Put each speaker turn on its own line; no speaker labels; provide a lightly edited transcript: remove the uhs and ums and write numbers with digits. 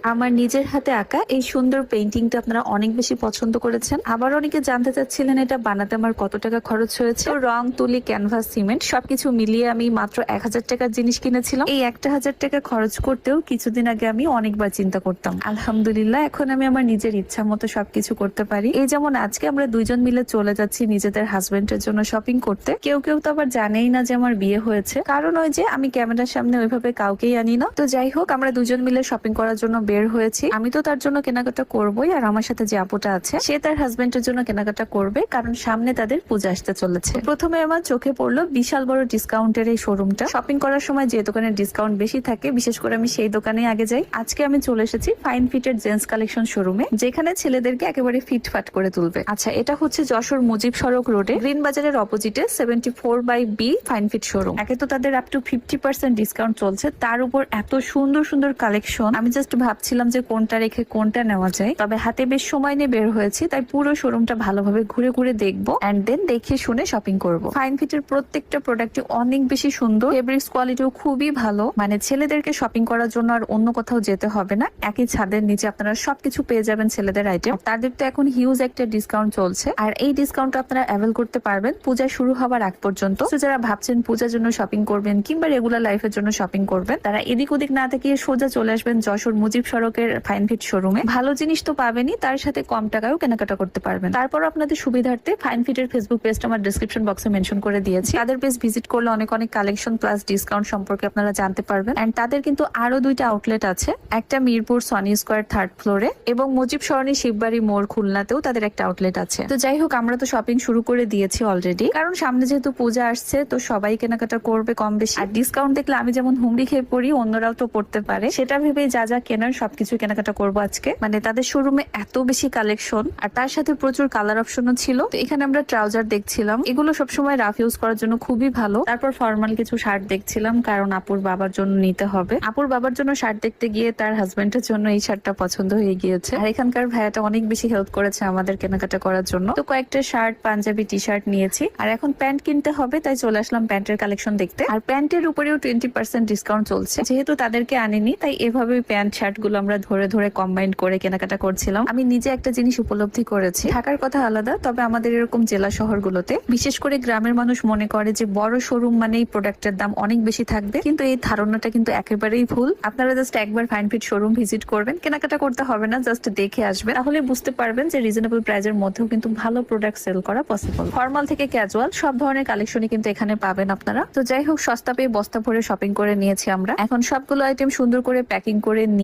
আমার নিজের হাতে আঁকা এই সুন্দর পেইন্টিংটা আপনারা অনেক বেশি পছন্দ করেছেন। আবার অনেকে জানতে চাচ্ছিলেন এটা বানাতে আমার কত টাকা খরচ হয়েছে। রং, তুলি, ক্যানভাস, সিমেন্ট সবকিছু মিলিয়ে আমি মাত্র 1000 টাকার জিনিস কিনেছিলাম। এই 1000 টাকা খরচ করতেও কিছুদিন আগে আমি অনেকবার চিন্তা করতাম। আলহামদুলিল্লাহ এখন আমি আমার নিজের ইচ্ছা মতো সবকিছু করতে পারি। এই যেমন আজকে আমরা দুইজন মিলে চলে যাচ্ছি নিজেদের হাজবেন্ডের জন্য শপিং করতে। কেউ কেউ তো আবার জানেই না যে আমার বিয়ে হয়েছে, কারণ ওই যে আমি ক্যামেরার সামনে ওইভাবে কাউকেই আনি না। তো যাই হোক, আমরা দুজন মিলে শপিং করার জন্য বের হয়েছি। আমি তো তার জন্য কেনাকাটা করবোই, আর আমার সাথে যে আপুটা আছে সে তার হাজবেন্ডের জন্য কেনাকাটা করবে, কারণ সামনে তাদের পূজা আসতে চলেছে। প্রথমে আমার চোখে পড়লো বিশাল বড় ডিসকাউন্টের এই শোরুমটা। শপিং করার সময় যে দোকানে ডিসকাউন্ট বেশি থাকে বিশেষ করে আমি সেই দোকানে আগে যাই। আজকে আমি চলে এসেছি ফাইন ফিটের জেন্টস কালেকশন শোরুমে, যেখানে ছেলেদেরকে একেবারে ফিটফাট করে তুলবে। আচ্ছা, এটা হচ্ছে যশোর মুজিব সড়ক রোডে গ্রিন বাজারের অপোজিটে 74/B ফাইন ফিট শোরুম। একে তো তাদের আপ টু 50% ডিসকাউন্ট চলছে, তার উপর এত সুন্দর সুন্দর কালেকশন। আমি জাস্ট ভাবছিলাম যে কোনটা রেখে কোনটা নেওয়া যায়, তবে হাতে বেশ সময় নিয়ে বের হয়েছি, তাই পুরো শোরুমটা ভালোভাবে ঘুরে ঘুরে দেখবো এন্ড দেন দেখে শুনে শপিং করব। ফাইন ফিটের প্রত্যেকটা প্রোডাক্টই অনেক বেশি সুন্দর, ফেব্রিক্স কোয়ালিটিও খুবই ভালো। মানে ছেলেদেরকে শপিং করার জন্য আর অন্য কোথাও যেতে হবে না, একই ছাদের নিচে আপনারা সবকিছু পেয়ে যাবেন ছেলেদের আইটেম। তাদের তো এখন হিউজ একটা ডিসকাউন্ট চলছে, আর এই ডিসকাউন্ট আপনারা অ্যাভেল করতে পারবেন পূজা শুরু হওয়ার আগ পর্যন্ত। তো যারা ভাবছেন পূজার জন্য শপিং করবেন কিংবা রেগুলার লাইফের জন্য শপিং করবেন, তারা এদিক ওদিক না থেকে সোজা চলে আসবেন যশোর মুজিব সড়কের ফাইন ফিট শোরুমে। ভালো জিনিস তো পাবেনই, তার সাথে কম টাকায়ও কেনাকাটা করতে পারবেন। তারপর আপনাদের সুবিধার্থে ফাইন ফিটের ফেসবুক পেজটা আমার ডিসক্রিপশন বক্সে মেনশন করে দিয়েছি। তাদের পেজ ভিজিট করলে অনেক অনেক কালেকশন প্লাস ডিসকাউন্ট সম্পর্কে আপনারা জানতে পারবেন। এন্ড তাদের কিন্তু আরো দুইটা আউটলেট আছে, একটা মিরপুর সনি স্কোয়ার 3rd ফ্লোরে এবং মুজিব সরণি শিববাড়ি মোড় খুলনাতেও তাদের একটা আউটলেট আছে। তো যাই হোক, আমরা তো শপিং শুরু করে দিয়েছি অলরেডি, কারণ সামনে যেহেতু পূজা আসছে তো সবাই কেনাকাটা করবে কম বেশি। আর ডিসকাউন্ট দেখলে আমি যেমন হুমড়ি খেয়ে পড়ি, অন্যরাও তো পড়তে পারে, সেটা ভেবে যা যা কেনার সবকিছু কেনাকাটা করবো আজকে। মানে তাদের শোরুমে এত বেশি কালেকশন আর তার সাথে প্রচুর কালার অপশনও ছিল। তো এখানে আমরা ট্রাউজার দেখছিলাম, এগুলো সবসময় রাফ ইউজ করার জন্য খুবই ভালো। তারপর ফর্মাল কিছু শার্ট দেখছিলাম, কারণ আপুর বাবার জন্য নিতে হবে। আপুর বাবার জন্য শার্ট দেখতে গিয়ে তার হাজবেন্ডের জন্য এই শার্টটা পছন্দ হয়ে গিয়েছে। আর এখানকার ভাইয়াটা অনেক বেশি হেল্প করেছে আমাদের কেনাকাটা করার জন্য। তো কয়েকটা শার্ট, পাঞ্জাবি, টি শার্ট নিয়েছি। আর এখন প্যান্ট কিনতে হবে, তাই চলে আসলাম প্যান্টের কালেকশন দেখতে। আর প্যান্টের উপরেও 20% ডিসকাউন্ট চলছে। যেহেতু তাদেরকে আনিনি, তাই এভাবে প্যান্ট শার্ট গুলো আমরা ধরে ধরে কম্বাইন করে কেনাকাটা করছিলাম। আমি নিজে একটা জিনিস উপলব্ধি করেছি, ঢাকার কথা আলাদা, তবে আমাদের এরকম জেলা শহরগুলোতে বিশেষ করে গ্রামের মানুষ মনে করে যে বড় শোরুম মানেই প্রোডাক্টের দাম অনেক বেশি থাকবে, কিন্তু এই ধারণাটা কিন্তু একেবারেই ভুল। আপনারা জাস্ট একবার ফাইন ফিট শোরুম ভিজিট করবেন, কেনাকাটা করতে হবে না, জাস্ট দেখে আসবেন, তাহলে বুঝতে পারবেন যে রিজনেবল প্রাইসের মধ্যেও কিন্তু ভালো প্রোডাক্ট সেল করা পসিবল। ফর্মাল থেকে ক্যাজুয়াল সব ধরনের কালেকশনই কিন্তু এখানে পাবেন আপনারা। তো যাই হোক, সস্তা পেয়ে বস্তা ভরে শপিং করে নিয়েছি আমরা। এখন সবগুলো আইটেম সুন্দর করে প্যাকিং করে